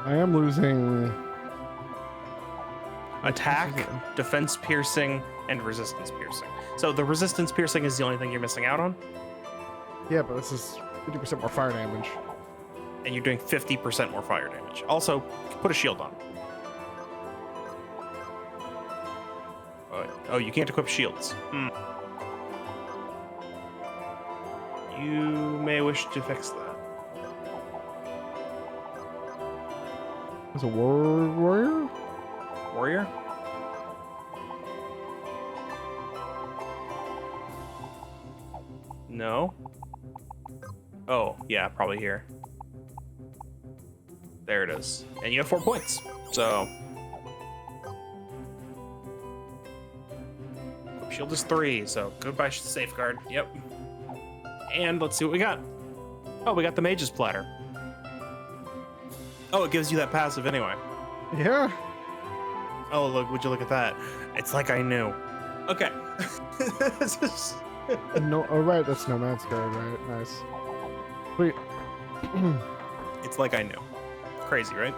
I am losing Attack, defense piercing, and resistance piercing. So the resistance piercing is the only thing you're missing out on, Yeah, but this is 50% more fire damage. and you're doing 50% more fire damage. Also, put a shield on. Oh, you can't equip shields. You may wish to fix that. As a warrior? Warrior? No. Oh, yeah, probably here. There it is. And you have 4 points. So. Shield is 3, so goodbye safeguard. Yep. And let's see what we got. Oh, we got the Mage's Platter. Oh, it gives you that passive anyway. Yeah. Oh, look, would you look at that? It's like I knew. Okay. This is... No, oh right, that's Nomad's Guard, right? Nice. Sweet. It's like I knew. Crazy, right?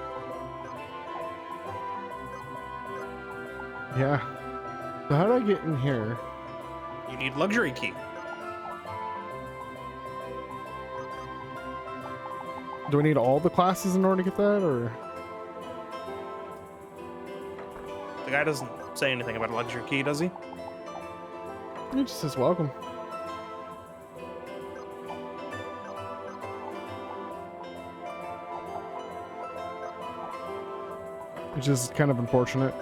Yeah. So how do I get in here? You need luxury key. Do I need all the classes in order to get that, or? The guy doesn't say anything about a luxury key, does he? He just says welcome. Which is kind of unfortunate.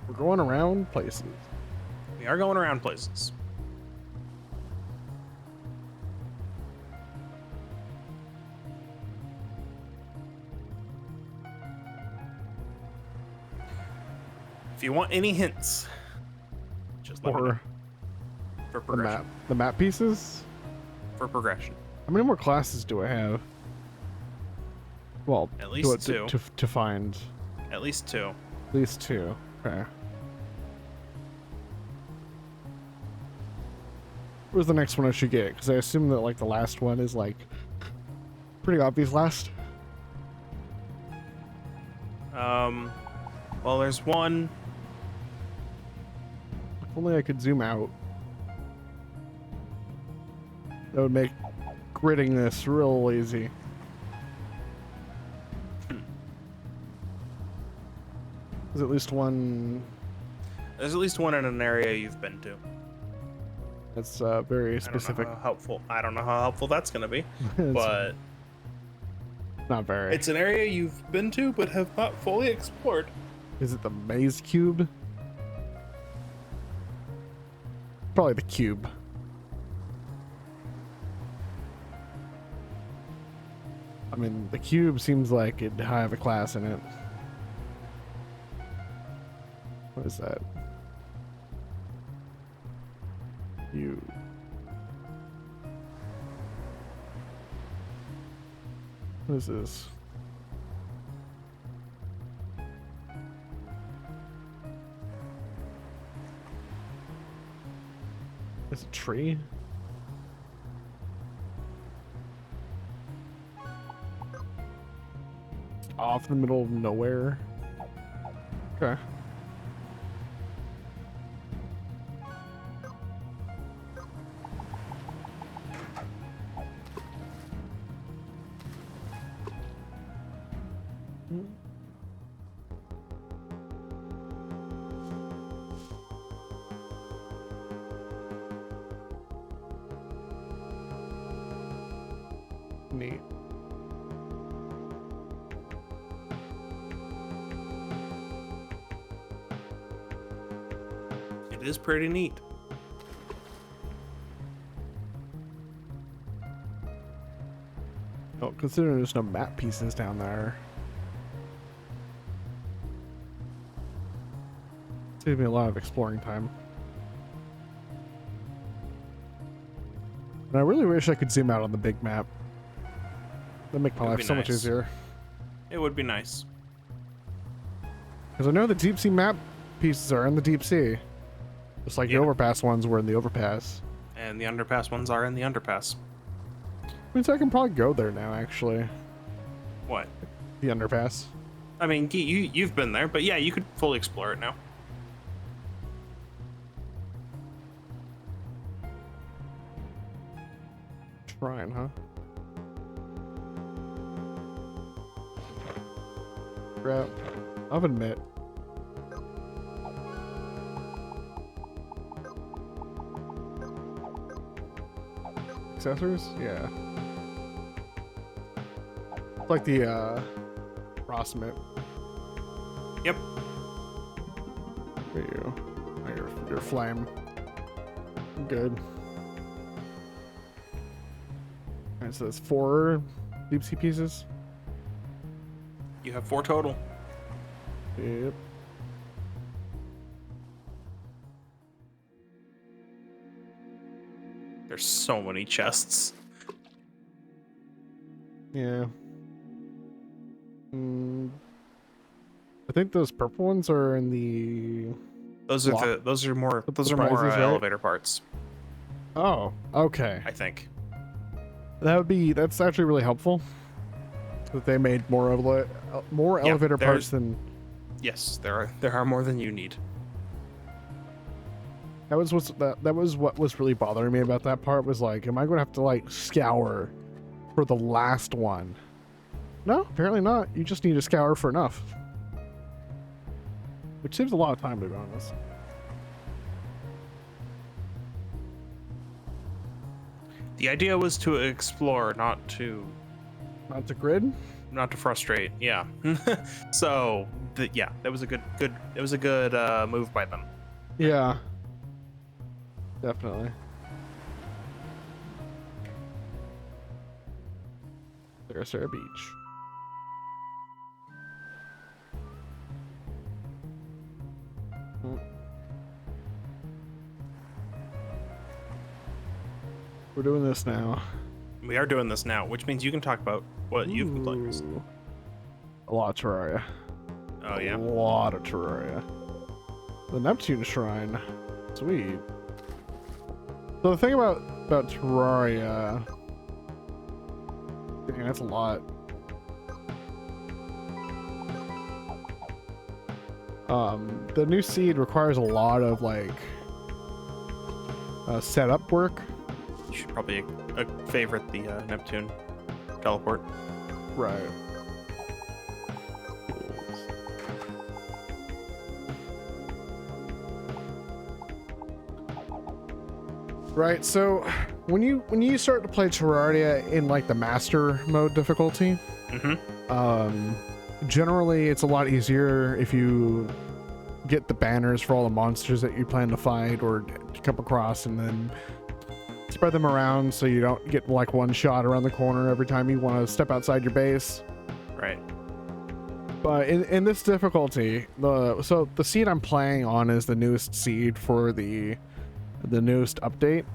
We're going around places. We are going around places. If you want any hints, just let me know. Or For the progression. the map pieces. For progression. How many more classes do I have? Well, At least two. to find. At least 2. At least 2. Okay. Where's the next one I should get? Because I assume that like the last one is like pretty obvious last. Well, there's one. If only I could zoom out. That would make gridding this real easy. There's at least one There's at least one in an area you've been to. that's very specific. I don't know how helpful. I don't know how helpful that's gonna be, but Not very. it's an area you've been to but have not fully explored. Is it the maze cube? Probably the cube. I mean, the cube seems like it'd have a class in it. What is that? You. What is this? It's a tree? Off in the middle of nowhere. Okay. Neat. It is pretty neat. Oh, considering there's no map pieces down there. Saves me a lot of exploring time. And I really wish I could zoom out on the big map. That'd make my It'd life be so much nice. easier. It would be nice. Because I know the deep sea map pieces are in the deep sea. Just like Yeah. the overpass ones were in the overpass. And the underpass ones are in the underpass. Means I can probably go there now, actually. What? The underpass. I mean, you've been there, but yeah, you could fully explore it now. Shrine, huh? Crap. I'll admit. Accessories? Yeah. It's like the, Rossmit. Yep. There you. Oh, your flame. Good. Alright, so there's 4 deep sea pieces. You have 4 total. Yep. There's so many chests. Yeah. I think those purple ones are in the. Those are Lock. those are more The those are more prizes, right? elevator parts, Oh, okay. I think. That's actually really helpful. That they made more Yeah, elevator there's- parts than. Yes, there are more than you need. That was what was really bothering me about that part was like, am I going to have to like scour for the last one? No, apparently not. You just need to scour for enough. Which saves a lot of time, to be honest. The idea was to explore, not to Not to frustrate. Yeah. So yeah, that was a good move by them. Yeah. Definitely. There's our beach. Hmm. We're doing this now. We are doing this now, which means you can talk about what you've been playing recently. Ooh. A lot of Terraria. Oh yeah. A lot of Terraria. The Neptune Shrine. Sweet. So the thing about Terraria. Dang, that's a lot. The new seed requires a lot of like setup work. You should probably favorite the Neptune teleport. Right. Right, so when you start to play Terraria in like the master mode difficulty, generally it's a lot easier if you get the banners for all the monsters that you plan to fight or to come across and then spread them around so you don't get like one shot around the corner every time you want to step outside your base. Right. But in this difficulty, the seed I'm playing on is the newest seed for the newest update.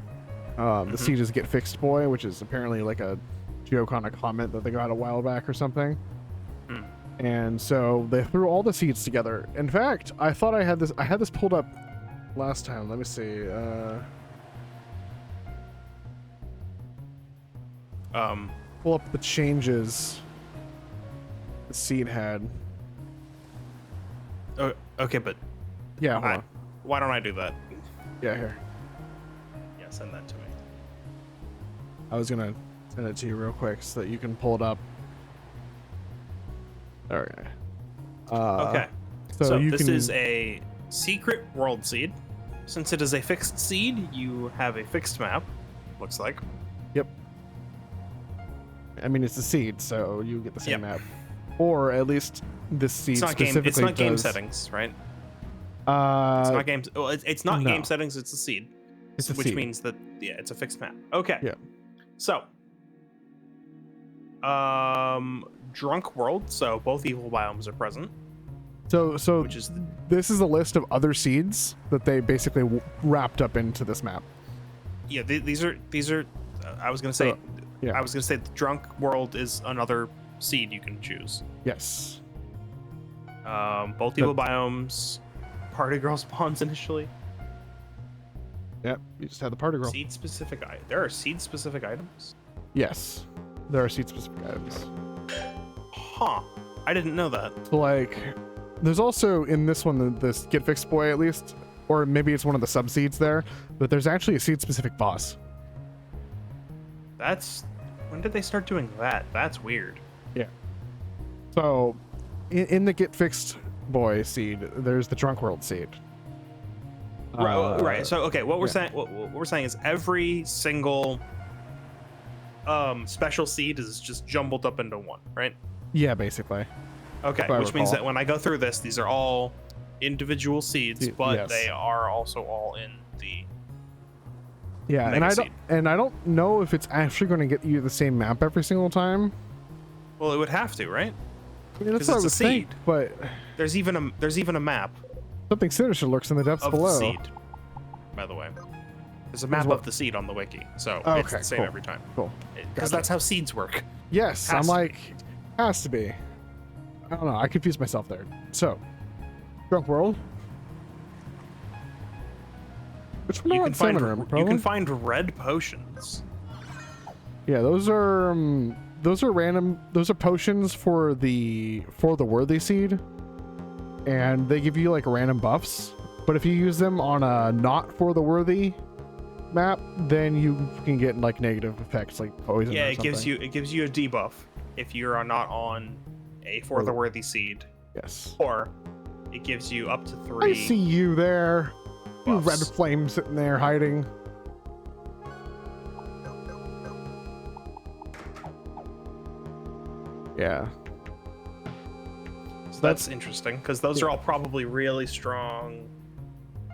The seed is Get Fixed Boy, which is apparently like a joke on a comment that they got a while back or something. And so they threw all the seeds together. In fact, I thought I had this pulled up last time. Let me see. Pull up the changes the seed had. Oh, okay, but Yeah, hold on. why don't I do that? Yeah, here. Yeah, send that to me. I was gonna send it to you real quick so that you can pull it up. Okay. Okay. So you this can, is a secret world seed. Since it is a fixed seed, you have a fixed map. Looks like. Yep. I mean, it's a seed, so you get the same Yep. map, or at least this seed It's not specifically game. It's not game does. settings, right? It's It's not game. Well, it's not no. game settings. It's a seed. It's a which seed. means that it's a fixed map. Okay. Yeah. So, drunk world. So both evil biomes are present. So which is this is a list of other seeds that they basically wrapped up into this map. yeah. These are I was gonna say yeah. I was gonna say the Drunk World is another seed you can choose. Yes. Both evil biomes, party girl spawns initially. Yep. You just had the party girl. Seed specific. There are seed specific items. Yes. There are seed specific items. Huh. I didn't know that. So like, there's also in this one this Get Fixed Boy at least, or maybe it's one of the sub seeds there, but there's actually a seed specific boss. When did they start doing that? That's weird. Yeah. So, in the Get Fixed Boy seed, there's the Drunk World seed. Right. So okay, what we're saying, what we're saying is every single special seed is just jumbled up into one, right? Yeah, basically. Okay, If I which means recall. that when I go through this, these are all individual seeds, but yes. they are also all in the. Yeah, Mega and I don't know if it's actually going to get you the same map every single time. Well, it would have to, right? I mean, that's 'Cause what I it's would a think, seed. but There's even a map something sinister lurks in the depths of below. the seed. By the way, there's a map what? of the seed on the wiki, so Oh, it's okay, the same cool. every time. Cool. Because Gotcha. that's how seeds work. Yes, Has I'm to like, has to be. I don't know. I confused myself there. So, Drunk World. Which one? You are can on Salmon Rim, you probably? can find red potions. Yeah, those are random. Those are potions for the worthy seed, and they give you like random buffs. But if you use them on a not for the worthy map, then you can get like negative effects like poison. Yeah, or it gives something. you a debuff if you're not on a for the worthy seed, Yes. or it gives you up to I 3 see you there. You red buffs. flame sitting there hiding. Yeah. So that's interesting because those are all probably really strong.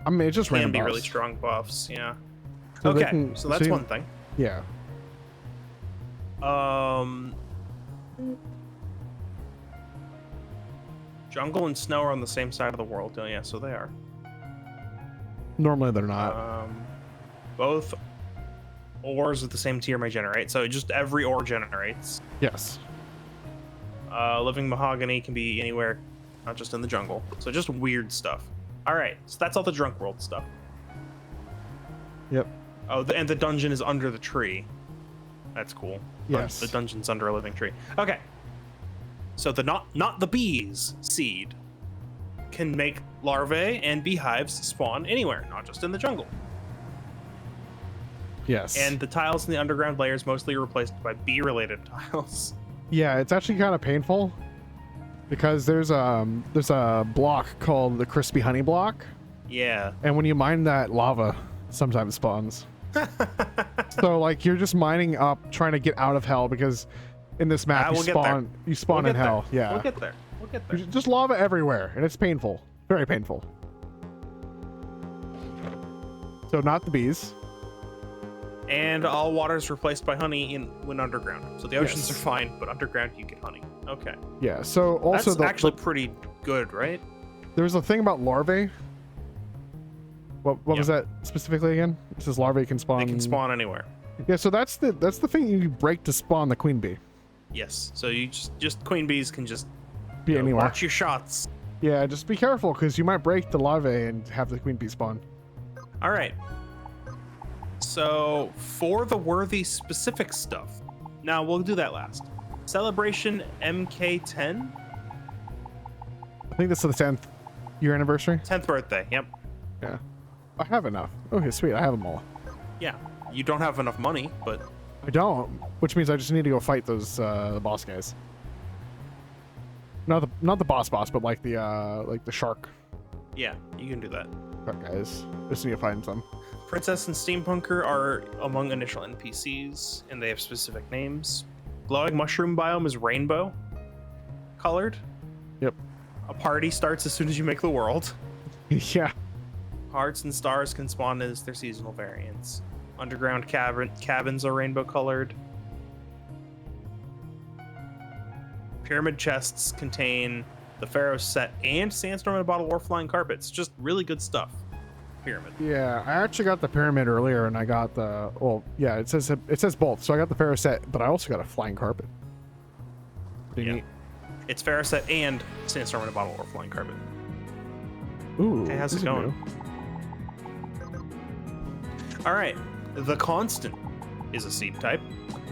I mean, it's just Can random be really buffs. strong buffs. Yeah. So they Okay, can- so that's you- one thing. Yeah. Jungle and snow are on the same side of the world. Oh yeah, so they are. Normally they're not. Both ores with the same tier may generate. So just every ore generates. Yes. Living mahogany can be anywhere, not just in the jungle. So just weird stuff. All right, so that's all the Drunk World stuff. Yep. Oh, and the dungeon is under the tree. That's cool. Yes. The dungeon's under a living tree. Okay. So the not the bees seed can make larvae and beehives spawn anywhere, not just in the jungle. Yes. And the tiles in the underground layers mostly replaced by bee-related tiles. yeah, it's actually kind of painful because there's a block called the crispy honey block, Yeah. and when you mine that, lava sometimes spawns. So like you're just mining up, trying to get out of hell because in this map we'll get there. you spawn We'll in get there. hell. Yeah. We'll get there. We'll get there. Just lava everywhere, and it's painful. Very painful. So not the bees. And all water is replaced by honey when underground. So the oceans Yes. are fine, but underground you get honey. Okay. Yeah. So also That's actually pretty good, right? there's a thing about larvae. What was that specifically again? It says larvae can spawn. They can spawn anywhere. Yeah. So that's the thing you break to spawn the queen bee. Yes. So you just queen bees can just Be anywhere. watch your shots. Yeah. Just be careful because you might break the larvae and have the queen bee spawn. All right. So for the worthy specific stuff, now we'll do that last. Celebration MK10, I think this is the 10th year anniversary. 10th birthday. Yep. Yeah. I have enough. Okay, sweet. I have them all. Yeah. You don't have enough money, but I don't, which means I just need to go fight those boss guys. Not the boss, but like the shark yeah, you can do that. guys. Just need to find some. Princess and Steampunker are among initial NPCs, and they have specific names. Glowing mushroom biome is rainbow colored. Yep. A party starts as soon as you make the world. Yeah. Hearts and stars can spawn as their seasonal variants. Underground cabins are rainbow colored. Pyramid chests contain the Pharaoh set, and Sandstorm in a Bottle or Flying Carpets. Just really good stuff. Pyramid. Yeah, I actually got the pyramid earlier, and I got the yeah, it says both. So I got the Pharaoh set, but I also got a flying carpet. Pretty Yeah. neat. It's Pharaoh set and Sandstorm in a Bottle or Flying Carpet. Ooh, Hey, how's this it is going? new. All right, the Constant is a seed type.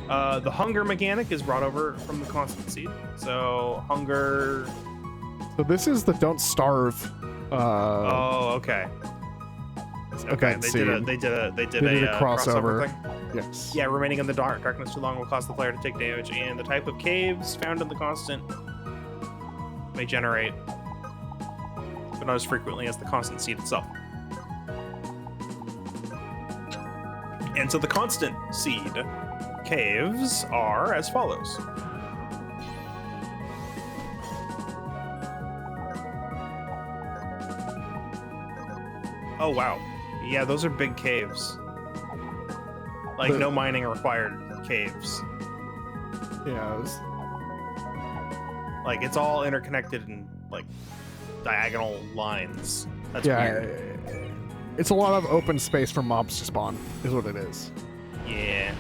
The Hunger mechanic is brought over from the Constant seed. So Hunger. So this is the don't starve. Oh, okay. Okay, They did a crossover thing. Yes. Yeah, remaining in the darkness too long will cause the player to take damage, and the type of caves found in the Constant may generate, but not as frequently as the Constant seed itself. And so the Constant seed caves are as follows. Oh wow. Yeah, those are big caves. Like no mining required caves. Yeah. Like it's all interconnected in like diagonal lines. That's weird. It's a lot of open space for mobs to spawn, is what it is. Yeah.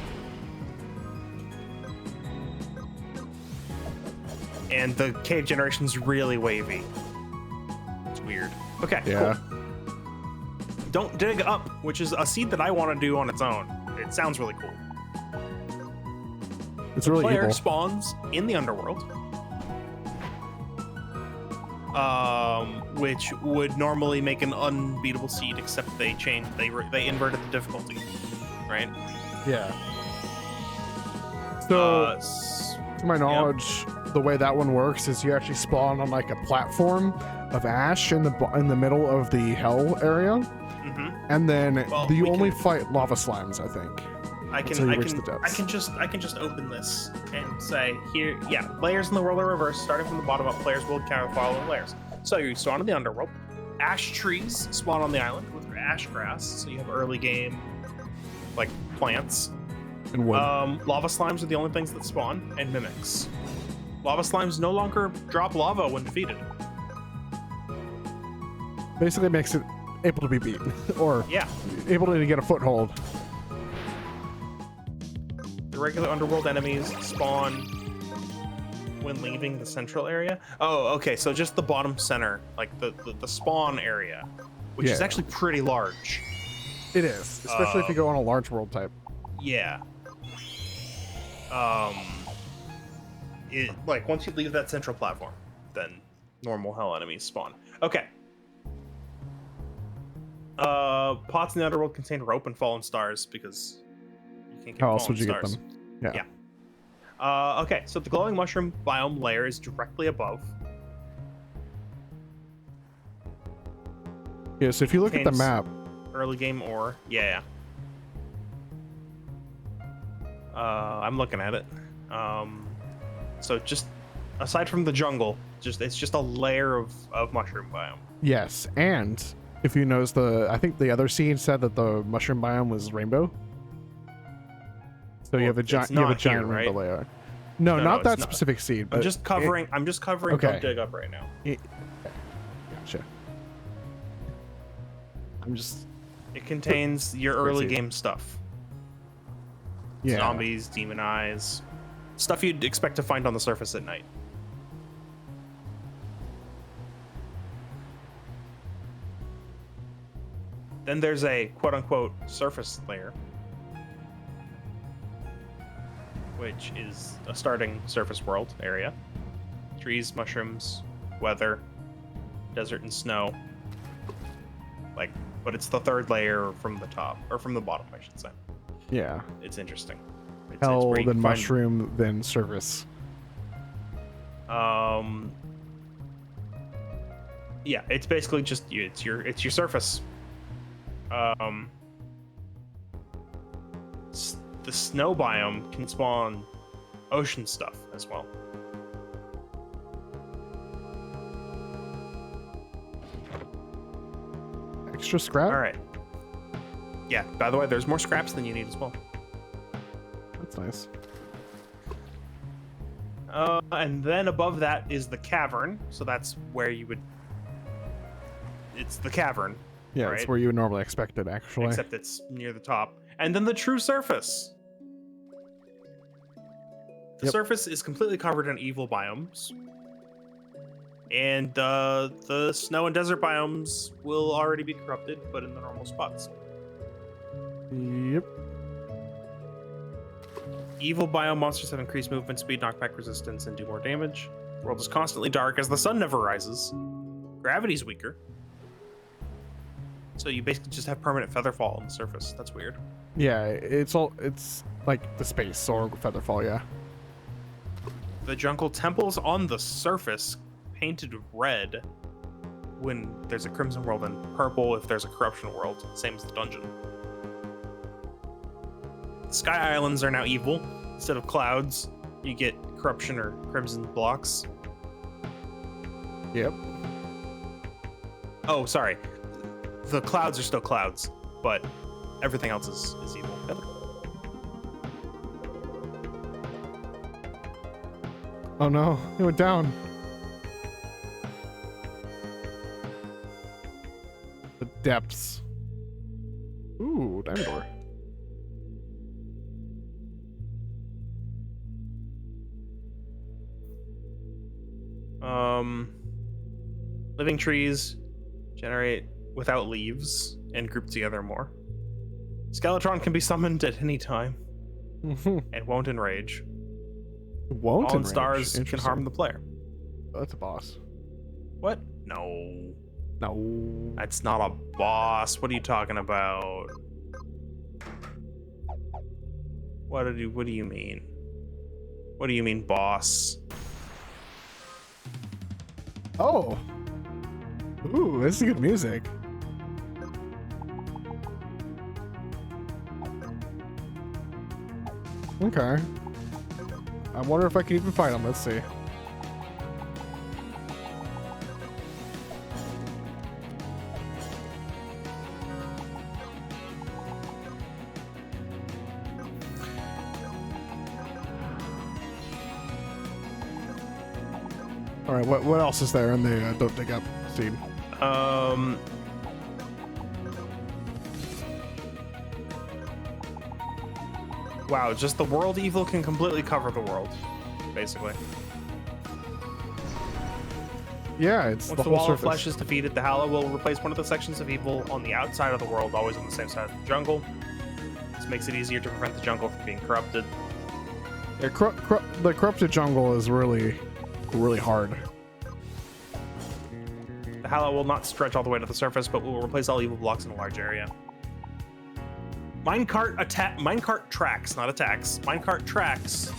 And the cave generation's really wavy. It's weird. Okay, Yeah. cool. Don't Dig Up, which is a seed that I want to do on its own. It sounds really cool. It's really Player evil. spawns in the underworld, which would normally make an unbeatable seed, except they inverted the difficulty, right? Yeah. So, S- to my knowledge, the way that one works is you actually spawn on like a platform of ash in the middle of the hell area, mhm. and then Well, you we only can- fight lava slimes, I think. I Until you can reach the depths. I can just open this and say here, yeah, layers in the world are reversed. Starting from the bottom up, players will encounter the following layers. So you spawn in the underworld. Ash trees spawn on the island with ash grass, so you have early game like plants. And wood. Lava slimes are the only things that spawn, and mimics. Lava slimes no longer drop lava when defeated. Basically makes it able to be beaten, or Yeah, able to get a foothold. the regular underworld enemies spawn when leaving the central area. Oh, okay, so just the bottom center, like the spawn area, which is Yeah. actually pretty large. It is, especially if you go on a large world type. Yeah. It like once you leave that central platform, then normal hell enemies spawn. Okay. Pots in the underworld contain rope and fallen stars because you can't get How else fallen would you stars. get them? Yeah. Okay, so the glowing mushroom biome layer is directly above. Yeah, so if you look at the Contains- map, Early game ore. Yeah. I'm looking at it. So just aside from the jungle, it's just a layer of mushroom biome. yes, and if you notice I think the other seed said that the mushroom biome was rainbow. So you Well, have a it's giant, you have a not here, giant rainbow right? layer. No, No, not it's that not. specific seed. But I'm just covering okay. Don't Dig Up right now. Gotcha. I'm just It contains your Let's early see. game stuff. yeah. Zombies, demon eyes, stuff you'd expect to find on the surface at night. Then there's a quote-unquote surface layer, which is a starting surface world area. Trees, mushrooms, weather, desert and snow. But it's the third layer from the top, or from the bottom, I should say. Yeah. It's interesting. It's Hell, where you then can find- mushroom, then surface. Yeah, it's basically just it's your surface. The snow biome can spawn ocean stuff as well. Extra scrap? All right. Yeah. By the way, there's more scraps than you need as well. That's nice. And then above that is the cavern. So that's where you would. It's the cavern. Yeah, right? it's where you would normally expect it, actually. Except it's near the top. And then the true surface. The surface is completely covered in evil biomes. And the snow and desert biomes will already be corrupted, but in the normal spots. Yep. Evil biome monsters have increased movement speed, knockback resistance, and do more damage. The world is constantly dark as the sun never rises. Gravity's weaker. So you basically just have permanent featherfall on the surface. That's weird. Yeah, it's like the space or Featherfall, yeah. The jungle temples on the surface painted red when there's a crimson world and purple if there's a corruption world, same as the dungeon. The sky islands are now evil. Instead of clouds, you get corruption or crimson blocks. Yep. Oh, sorry. The clouds are still clouds, but everything else is evil. Oh no, it went down. The depths. Ooh, diamond door. Living trees generate without leaves and group together more. Skeletron can be summoned at any time and won't enrage. Won't Fallen enrage. stars can Interesting. harm the player. Oh, that's a boss. What? No. No. That's not a boss. What are you talking about? What do you mean? What do you mean, boss? Oh. Ooh, this is good music. Okay. I wonder if I can even fight him. Let's see. All right, what else is there in the Don't Dig Up scene? Wow, just the world evil can completely cover the world, basically. Yeah, it's Once the the whole wall surface. of flesh is defeated, the Hallow will replace one of the sections of evil on the outside of the world, always on the same side of the jungle. This makes it easier to prevent the jungle from being corrupted. Yeah, the corrupted jungle is really, really hard. The Hallow will not stretch all the way to the surface, but will replace all evil blocks in a large area. Minecart tracks, not attacks. Minecart tracks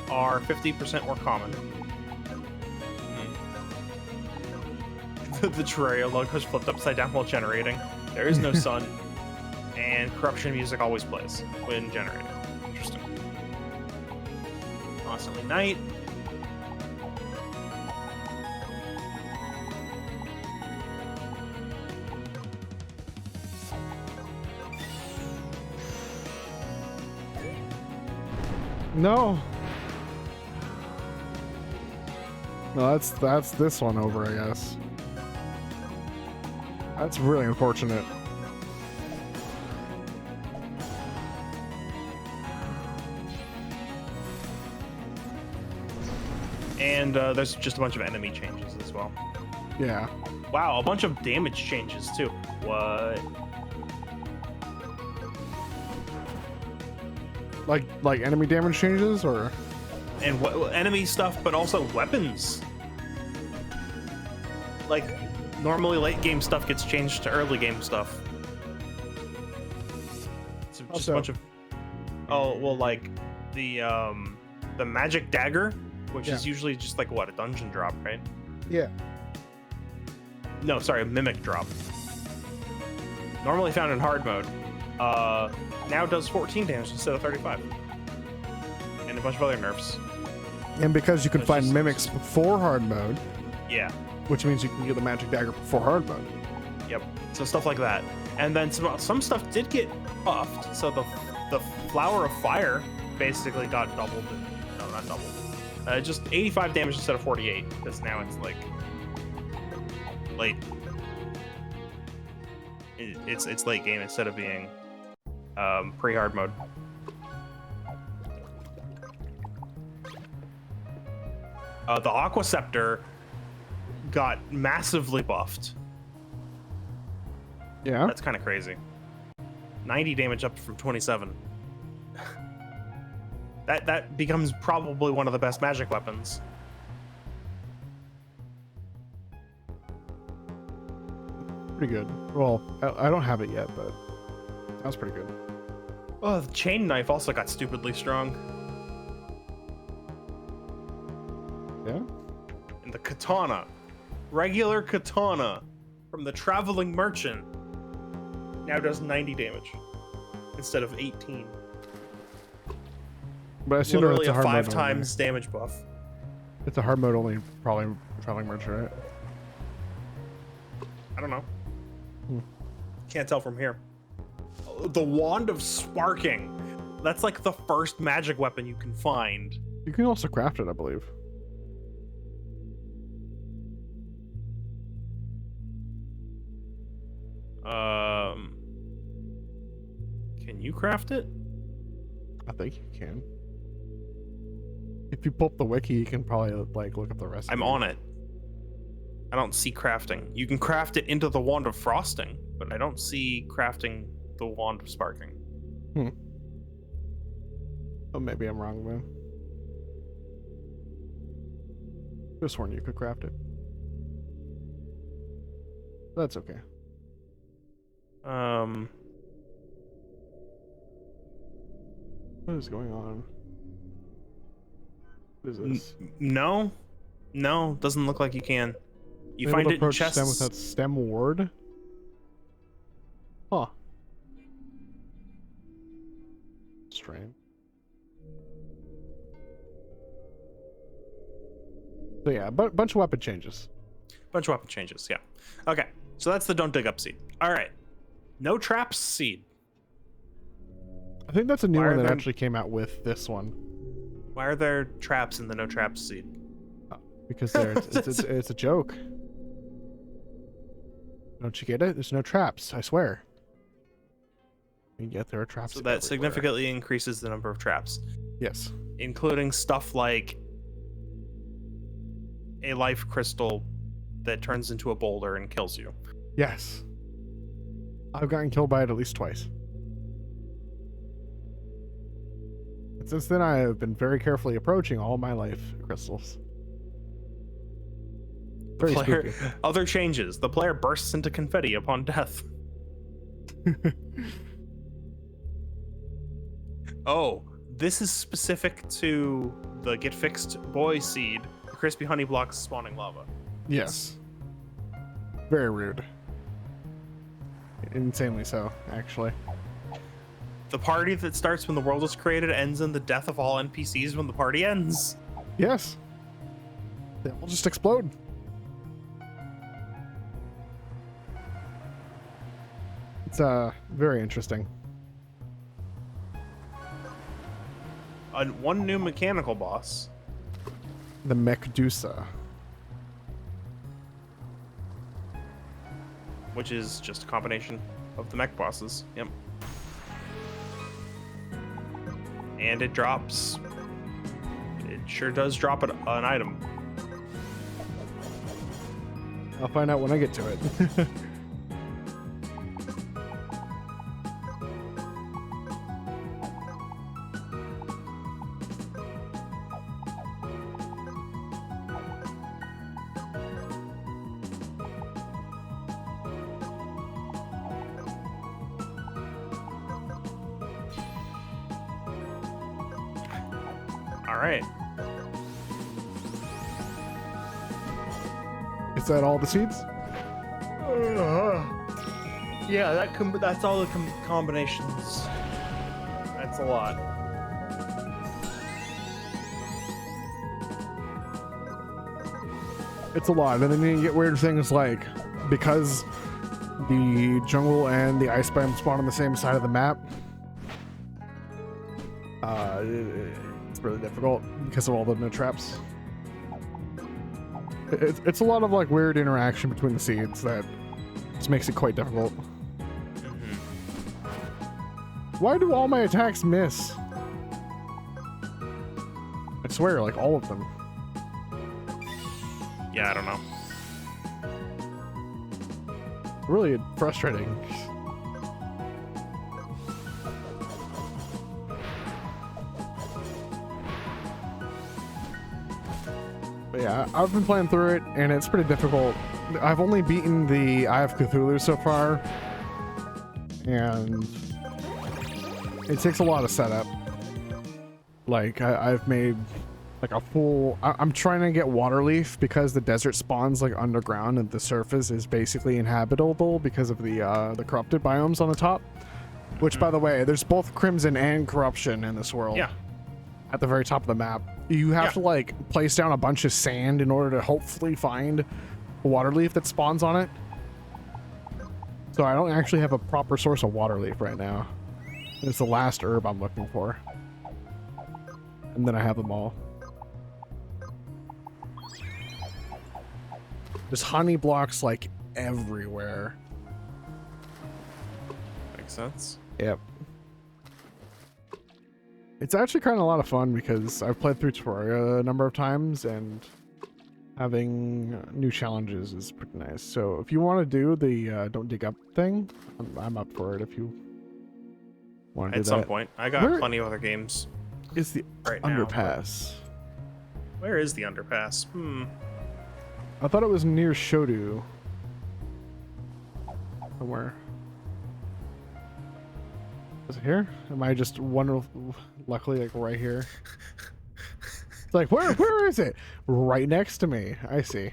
are 50% more common. The Terraria logo is flipped upside down while generating. There is no sun, and corruption music always plays when generating. Interesting. Constantly night. No. No, that's this one over, I guess. That's really unfortunate. And there's just a bunch of enemy changes as well. Yeah. Wow, a bunch of damage changes too. What? Like enemy damage changes, or? And enemy stuff, but also weapons. Like, normally late game stuff gets changed to early game stuff. It's just Also- a bunch of. Oh well, like the magic dagger, which is usually just like what, a dungeon drop, right? Yeah. No, sorry, a mimic drop. Normally found in hard mode. Now does 14 damage instead of 35. And a bunch of other nerfs. And because you can It's find just- mimics before hard mode, Yeah. which means you can get the magic dagger before hard mode. Yep. So stuff like that. And then some stuff did get buffed. So the flower of fire basically got doubled. No, not doubled. Just 85 damage instead of 48, because now it's like late. It's late game instead of being pre-hard mode. The Aqua Scepter got massively buffed. Yeah. That's kind of crazy. 90 damage up from 27. That becomes probably one of the best magic weapons. Pretty good. Well, I don't have it yet, but that was pretty good. Oh, the chain knife also got stupidly strong. Yeah? And the katana, regular katana from the traveling merchant, now does 90 damage instead of 18. But I assume Literally it's a hard 5 mode times damage buff. only. It's a hard mode only, probably traveling merchant, right? I don't know. Hmm. Can't tell from here. The Wand of Sparking. That's like the first magic weapon you can find. You can also craft it, I believe. Can you craft it? I think you can. If you pull up the wiki, you can probably like look up the rest. I'm on it. I don't see crafting. You can craft it into the Wand of Frosting, but I don't see crafting the Wand of Sparking. Oh, maybe I'm wrong, man. Could have sworn you could craft it. That's okay. What is going on? What is this? No, doesn't look like you can. You Able find to it in approach chests. stem without stem ward? Huh. Strange. So yeah, bunch of weapon changes. Bunch of weapon changes, yeah. Okay, so that's the Don't Dig Up seed. All right, No Traps seed. I think that's a new Why one are that there- actually came out with this one. Why are there traps in the No Traps seed? Because it's a joke. Don't you get it? There's no traps, I swear. And yet there are traps. So that everywhere. significantly increases the number of traps, Yes. including stuff like a life crystal that turns into a boulder and kills you. Yes. I've gotten killed by it at least twice. And since then, I have been very carefully approaching all my life crystals. Very Player, spooky. other changes. The player bursts into confetti upon death. Oh, this is specific to the Get Fixed Boy seed, the Crispy Honey Blocks spawning lava. Yes. Very rude. Insanely so, actually. The party that starts when the world is created ends in the death of all NPCs when the party ends. Yes. They all just explode. It's very interesting. One new mechanical boss. The Mechdusa. Which is just a combination of the mech bosses. Yep. And it drops. It sure does drop an item. I'll find out when I get to it. All right. Is that all the seeds? Yeah, that's all the combinations. That's a lot. It's a lot, and then you get weird things like because the jungle and the ice biome spawn on the same side of the map. It's really difficult because of all the no traps. It's a lot of like weird interaction between the seeds that just makes it quite difficult. Why do all my attacks miss? I swear, like all of them. Yeah, I don't know. Really frustrating. But yeah, I've been playing through it, and it's pretty difficult. I've only beaten the Eye of Cthulhu so far, and it takes a lot of setup. Like, I've made like a full... I'm trying to get Waterleaf because the desert spawns like underground and the surface is basically inhabitable because of the corrupted biomes on the top. Which, by the way, there's both Crimson and Corruption in this world. Yeah. At the very top of the map. You have to like place down a bunch of sand in order to hopefully find a Waterleaf that spawns on it. So I don't actually have a proper source of Waterleaf right now. It's the last herb I'm looking for. And then I have them all. There's honey blocks like everywhere. Makes sense. Yep. It's actually kind of a lot of fun because I've played through Terraria a number of times and having new challenges is pretty nice. So if you want to do the don't dig up thing, I'm up for it if you want to do that. At some point. I got plenty of other games. Is the right underpass? Now, where is the underpass? I thought it was near Shodu. Somewhere. Is it here? Am I just luckily like right here? It's like where is it? Right next to me. I see.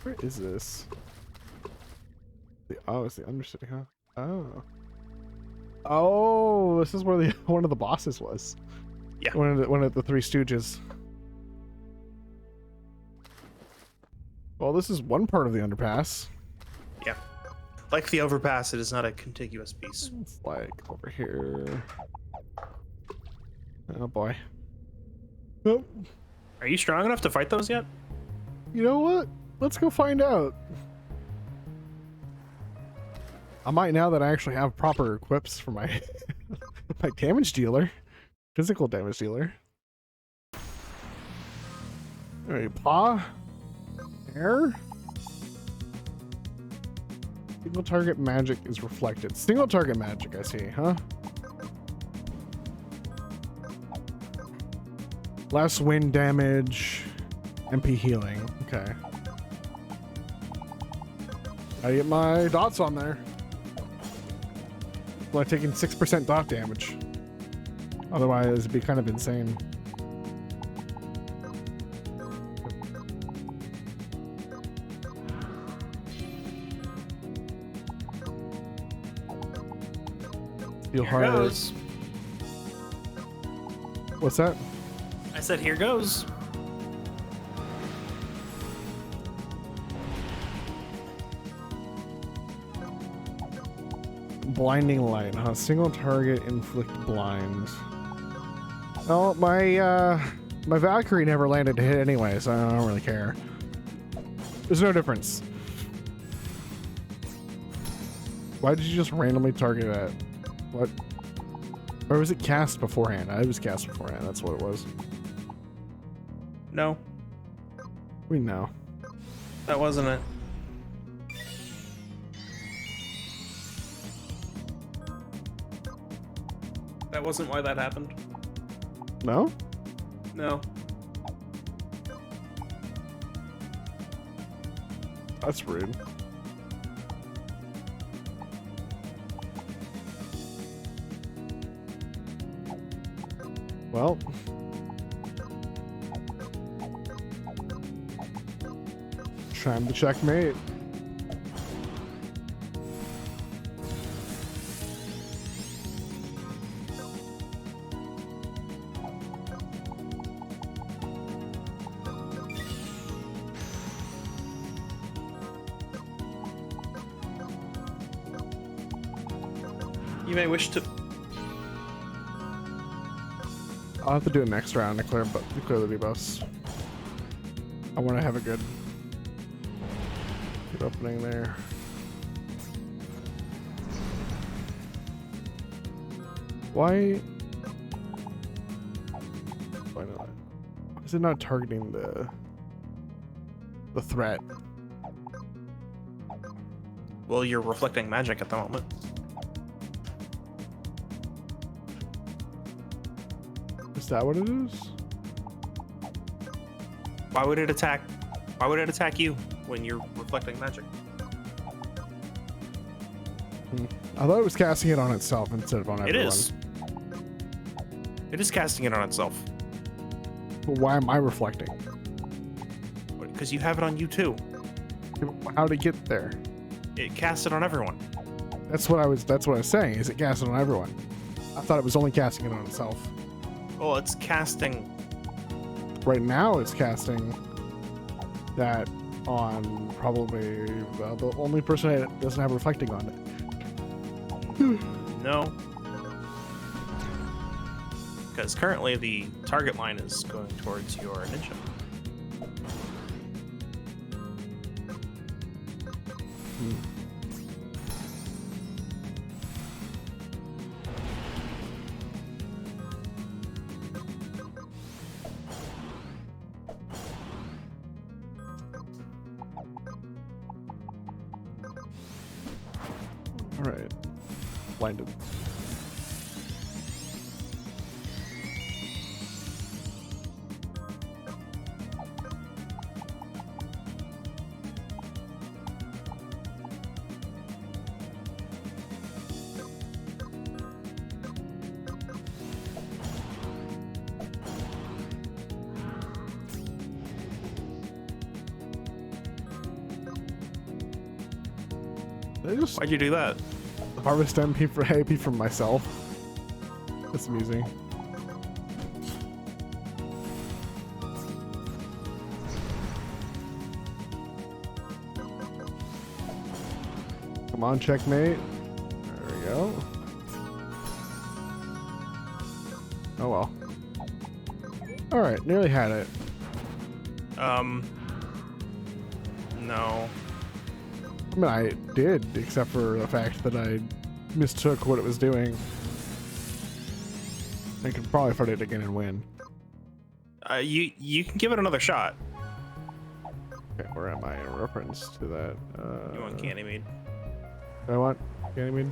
Where is this? Oh, it's the Undercity, huh? Oh. Oh, this is where the one of the bosses was. Yeah. One of the Three Stooges. Well, this is one part of the underpass. Yeah. Like the overpass, it is not a contiguous piece. It's like over here. Oh boy. Oh. Are you strong enough to fight those yet? You know what? Let's go find out. I might now that I actually have proper equips for my my damage dealer. Physical damage dealer. Alright, paw. Air. Single target magic is reflected. Single target magic, I see, huh? Less wind damage. MP healing. Okay. I get my dots on there. Well, I'm taking 6% dot damage. Otherwise, it'd be kind of insane. Feel Here hard. goes. What's that? I said, here goes. Blinding light, huh? Single target inflict blind. Oh, my Valkyrie never landed to hit anyway, so I don't really care. There's no difference. Why did you just randomly target that? What? Or was it cast beforehand? It was cast beforehand. That's what it was. No, We know. that wasn't it. That wasn't why that happened. No? No. That's rude. Well. Time to checkmate. You may wish to... I'll have to do it next round to clear the debuffs. I want to have a good opening there. Why not? Is it not targeting the threat? Well, you're reflecting magic at the moment. Is that what it is? Why would it attack? Why would it attack you when you're reflecting magic? I thought it was casting it on itself instead of on everyone. It is. It is casting it on itself. But why am I reflecting? Because you have it on you too. How did it get there? It casts it on everyone. That's what I was saying. Is it casting on everyone? I thought it was only casting it on itself. Well, it's casting. Right now it's casting that on probably the only person that doesn't have reflecting on it. No. Because currently the target line is going towards your ninja. All right, blinded. Why'd you do that? Harvest MP for AP from myself. That's amusing. Come on, checkmate. There we go. Oh well. All right, nearly had it. No. I mean, I did, except for the fact that I mistook what it was doing. I could probably fight it again and win. You can give it another shot. Okay, where am I in reference to that? You want Ganymede? Do I want Ganymede?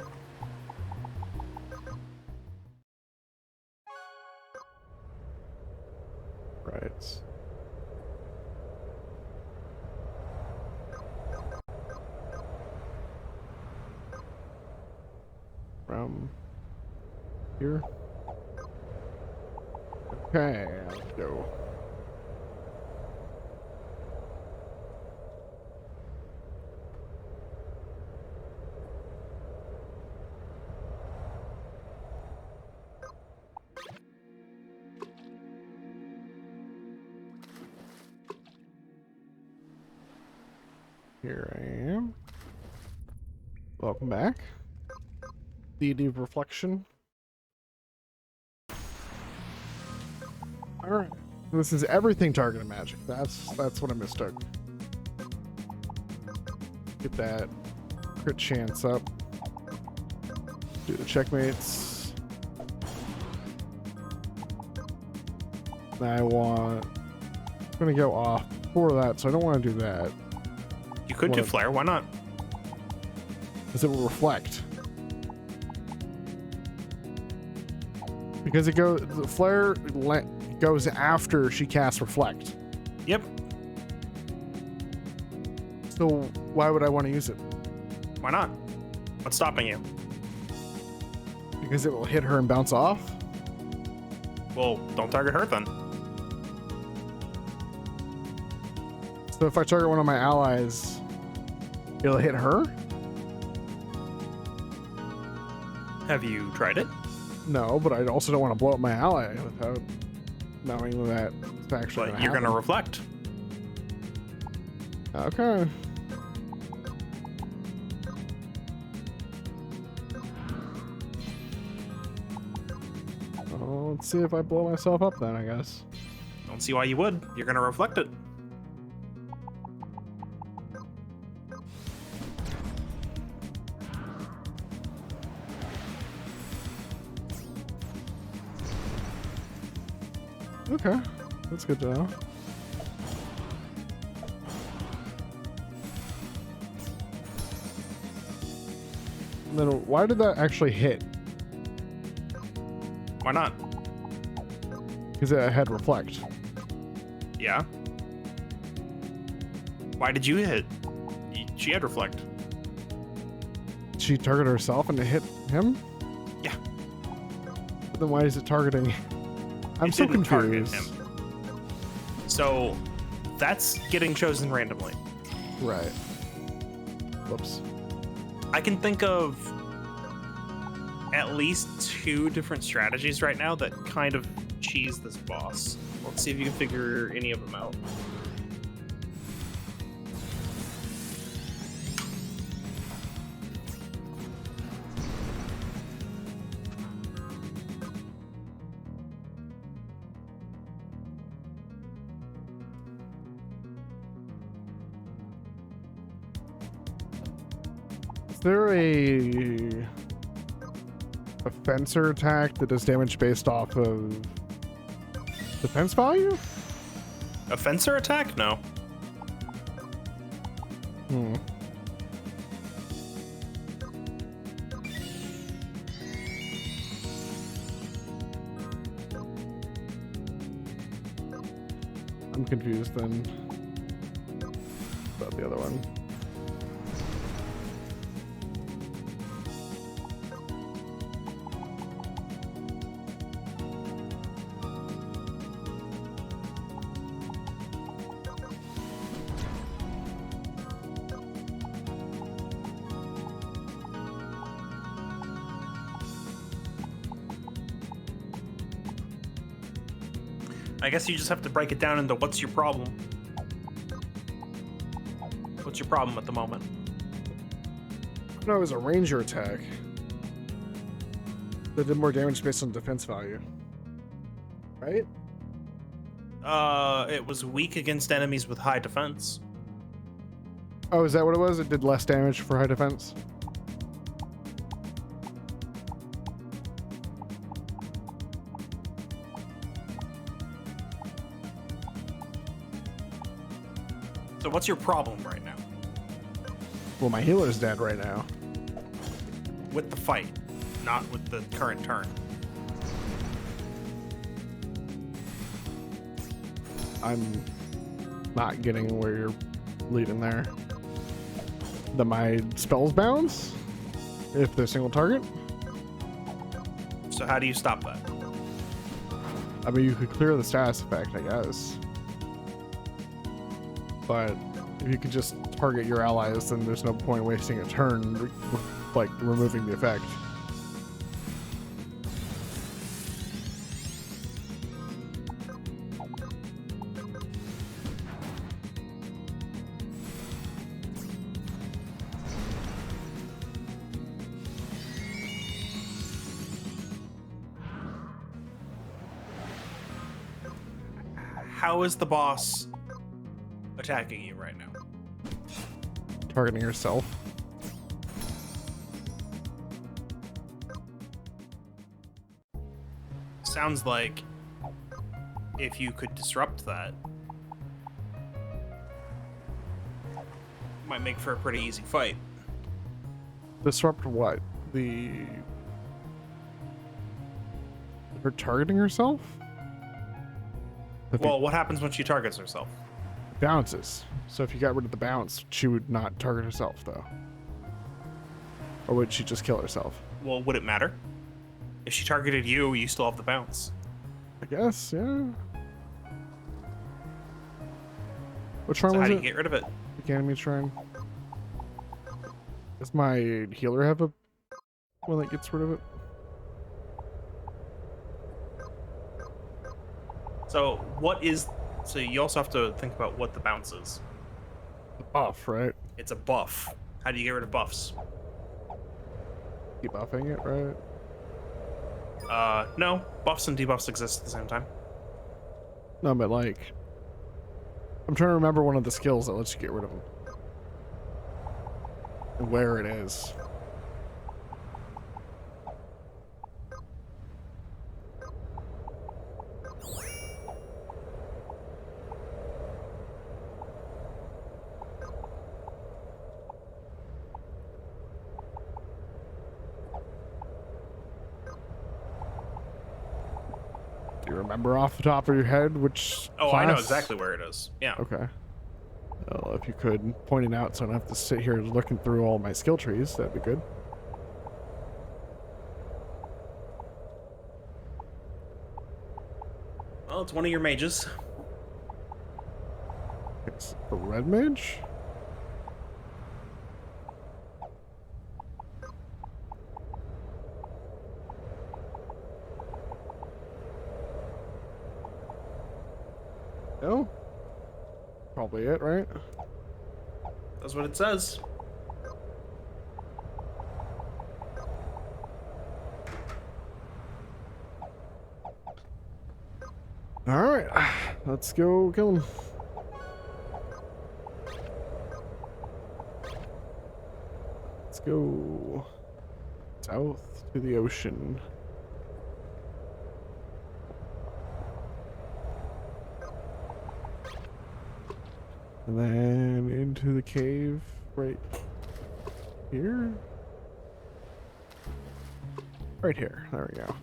Right. From here. Okay, let's go. Here I am. Welcome back. Deity of Reflection. Alright. This is everything targeted magic. That's what I mistook. Get that crit chance up. Do the checkmates. I'm gonna go off for that, so I don't want to do that. You could do flare. Why not? Because it will reflect. Because the flare goes after she casts reflect. Yep. So why would I want to use it? Why not? What's stopping you? Because it will hit her and bounce off? Well, don't target her then. So if I target one of my allies, it'll hit her? Have you tried it? No, but I also don't want to blow up my ally without knowing that it's actually But you're going to reflect. Okay. Well, let's see if I blow myself up then, I guess. Don't see why you would. You're gonna reflect it. Okay, that's good to know. And then why did that actually hit? Why not? Because it had reflect. Yeah. Why did you hit? She had reflect. She targeted herself and it hit him? Yeah. But then why is it targeting? I'm It so didn't target confused. him. So that's getting chosen randomly. Right. Whoops. I can think of at least 2 different strategies right now that kind of cheese this boss. Let's see if you can figure any of them out. Is there a fencer attack that does damage based off of defense value? A fencer attack? No. Hmm. I'm confused then about the other one. I guess you just have to break it down into what's your problem. What's your problem at the moment? No, it was a ranger attack that did more damage based on defense value. Right? It was weak against enemies with high defense. Oh, is that what it was? It did less damage for high defense? So what's your problem right now Well, my healer's dead right now. with the fight, not with the current turn? I'm not getting where you're leading there. That my spells bounce if they're single target? So how do you stop that? I mean, you could clear the status effect, I guess. But if you could just target your allies, then there's no point wasting a turn, like, removing the effect. How is the boss attacking you right now? Targeting yourself. Sounds like if you could disrupt that, might make for a pretty easy fight. Disrupt what? Her targeting herself? If Well, what happens when she targets herself? it bounces. So if you got rid of the bounce, she would not target herself, though. Or would she just kill herself? Well, would it matter? If she targeted you, you still have the bounce. I guess, yeah. What shrine So was how do you it? get rid of it? The Ganymede shrine. Does my healer have a one that gets rid of it? So what is? So you also have to think about what the bounce is. Buff, right? It's a buff. How do you get rid of buffs? Keep buffing it, right? No. Buffs and debuffs exist at the same time. No, but like, I'm trying to remember one of the skills that lets you get rid of them. And where it is. Do you remember off the top of your head which Oh, class? I know exactly where it is. Yeah. Okay. Well, if you could point it out so I don't have to sit here looking through all my skill trees, that'd be good. Well, it's one of your mages. It's the red mage? No? Probably it, right? That's what it says. Alright, let's go kill him. Let's go south to the ocean. And then into the cave right here. Right here. There we go.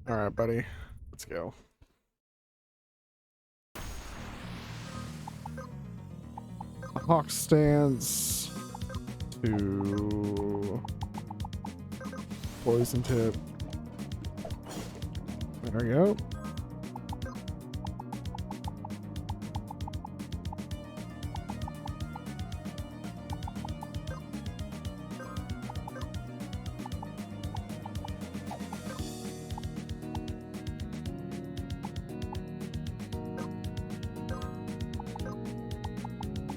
Alright, buddy. Let's go. A hawk stance to poison tip. There we go.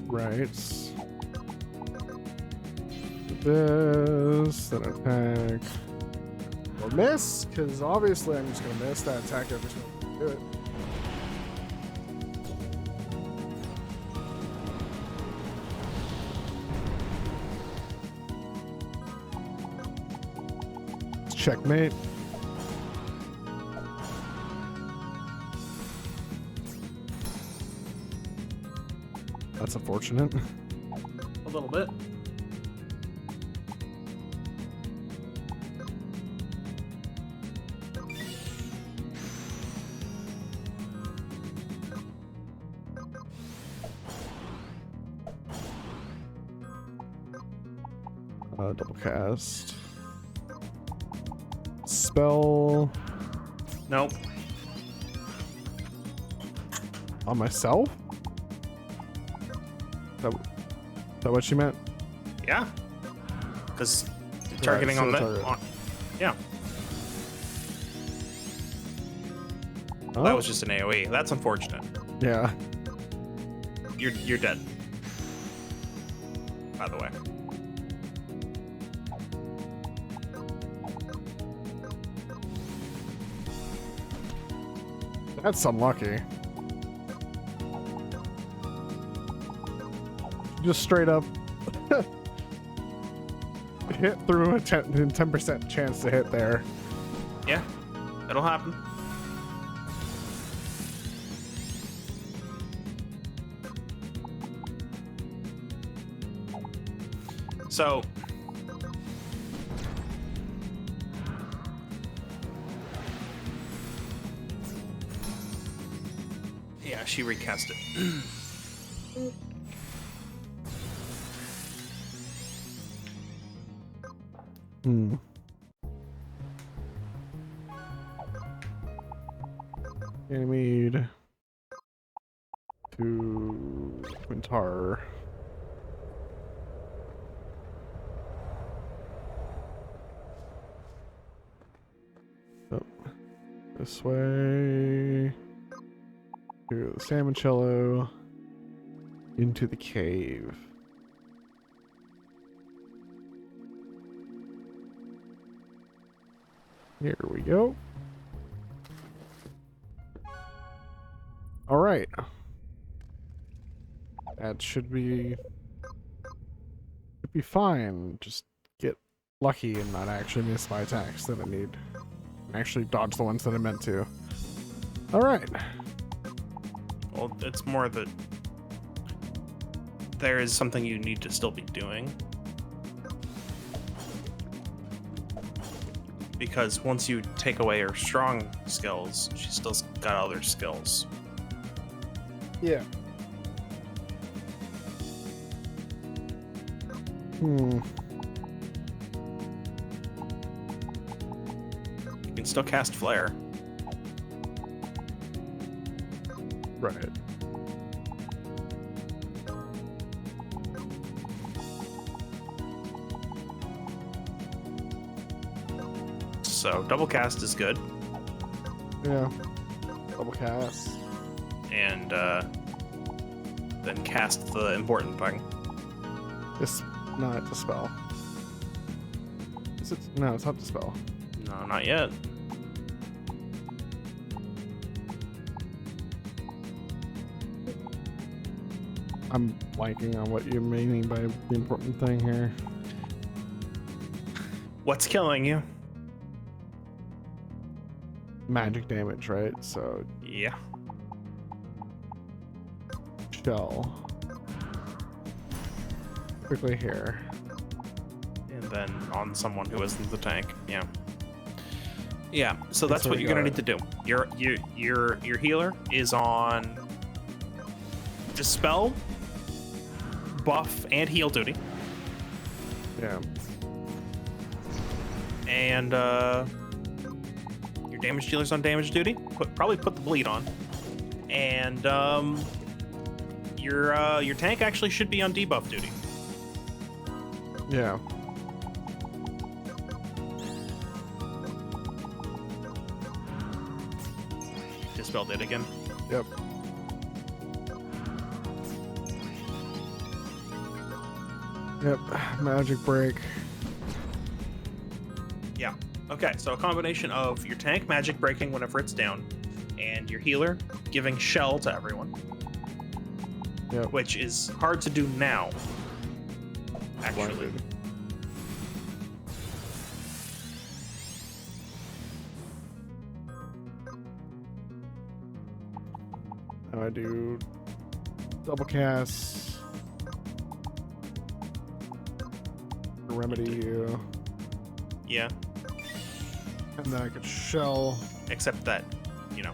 Right. This, then attack. Or miss, because obviously I'm just going to miss that attack every time I do it. Checkmate. That's unfortunate. A little bit. Double cast. Spell Nope. on myself? Is that what she meant? Yeah. Because targeting on target. that. Yeah. Oh, That was just an AoE. That's unfortunate. yeah. You're dead. By the way. That's unlucky. Just straight up hit through a 10% chance to hit there. Yeah. It'll happen. So yeah, she recast it. Hmm. Ganymede to Quintar. Oh, this way to the Salmoncello into the cave. Here we go. All right. That should be fine. Just get lucky and not actually miss my attacks that I need. Actually dodge the ones that I meant to. All right. Well, it's more that there is something you need to still be doing. Because once you take away her strong skills, she's still got other skills. Yeah. Hmm. You can still cast Flare. Right. So double cast is good, Yeah. Double cast. and then cast the important thing. No, it's a spell. Is it? No, it's not the spell. No, not yet. I'm blanking on what you're meaning by the important thing here. What's killing you? Magic damage, right? So Yeah. shell. Quickly here. And then on someone who isn't the tank. Yeah. Yeah. So that's So what we you're gonna got- need to do. Your healer is on dispel, buff, and heal duty, Yeah. and your damage dealer's on damage duty. Probably put the bleed on, and your tank actually should be on debuff duty. Yeah. Dispel did again. Yep. Yep. Magic break. Yeah. Okay, so a combination of your tank magic breaking whenever it's down, and your healer giving shell to everyone, Yep. which is hard to do now. Actually. Blinded. Now I do double cast. Remedy you. Yeah. And then I could shell. Except that, you know,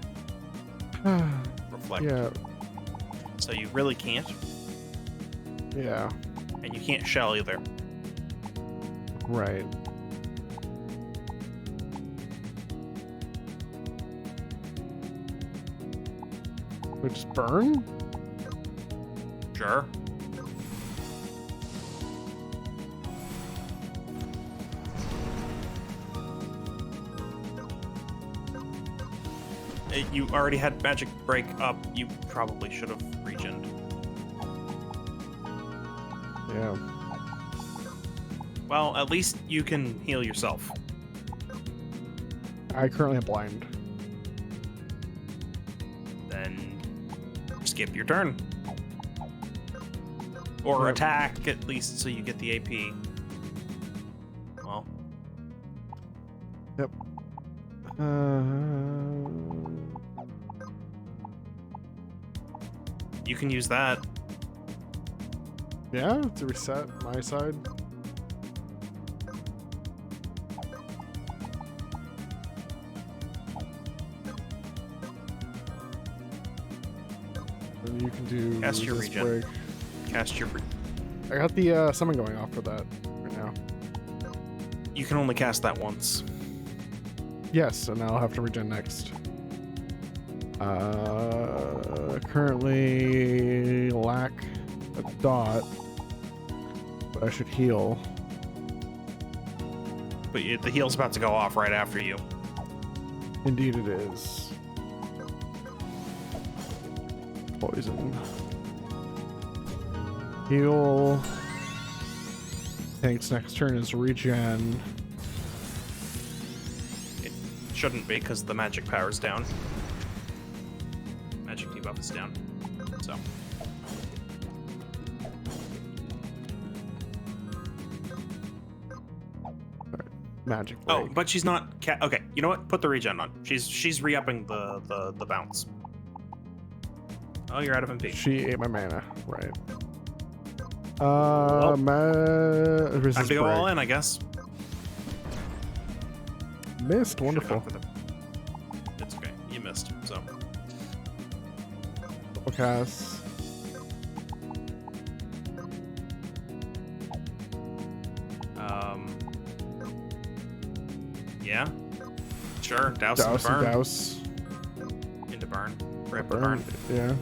reflect. Yeah. So you really can't, Yeah. and you can't shell either. Right. We just burn? Sure. You already had magic break up. You probably should have regened. Yeah. Well, at least you can heal yourself. I currently am blind. Then skip your turn. Or Yep. attack, at least, so you get the AP. Well, Yep. you can use that. Yeah, to reset my side. And you can do Cast your resist regen. break. Cast your. I got the summon going off for that right now. You can only cast that once. Yes, and I'll have to regen next. Currently lack a dot, but I should heal. But the heal's about to go off right after you. Indeed it is. Poison. Heal. Tank's next turn is regen. shouldn't be because the magic power's down. Magic debuff is down. So. Magic. Oh, break. but she's not. Okay, you know what? Put the regen on. She's re-upping the bounce. Oh, you're out of MP. She ate my mana. Right. Well, time resist to go all break. in, I guess. Missed. Wonderful. It's okay. You missed. So. Double cast. Yeah. Sure. Douse, Douse into and burn. douse. Into burn. Rip the Burn. burn. Yeah.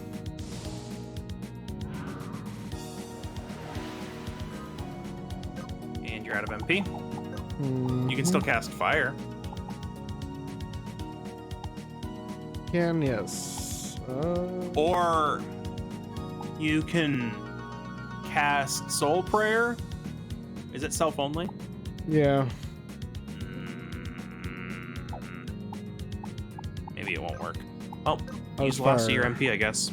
And you're out of MP. Mm-hmm. You can still cast fire. Can, yes. Or you can cast Soul Prayer. Is it self only? Yeah. Maybe it won't work. Oh, How's use the last of your fire? MP, I guess.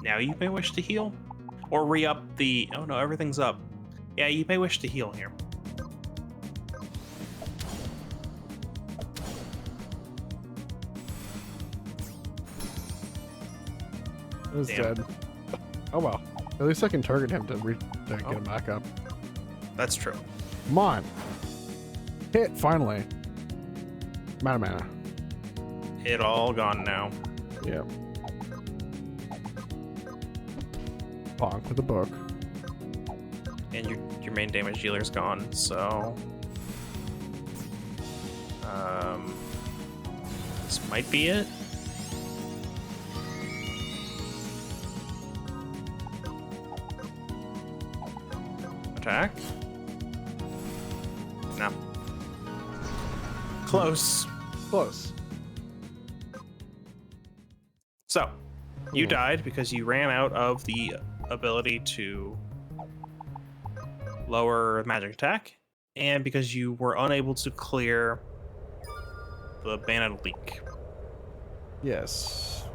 Now you may wish to heal. Or re-up the... Oh no, everything's up. Yeah, you may wish to heal here. He's Damn. dead. Oh well. At least I can target him to get Oh. him back up. That's true. Come on. Hit, finally. Mana. It all gone now. Yep. Bonk with the book. And your main damage dealer's gone, so... This might be it. Attack? No. Close. Close. So, you Cool. died because you ran out of the ability to lower magic attack, and because you were unable to clear the Banned Leak. Yes.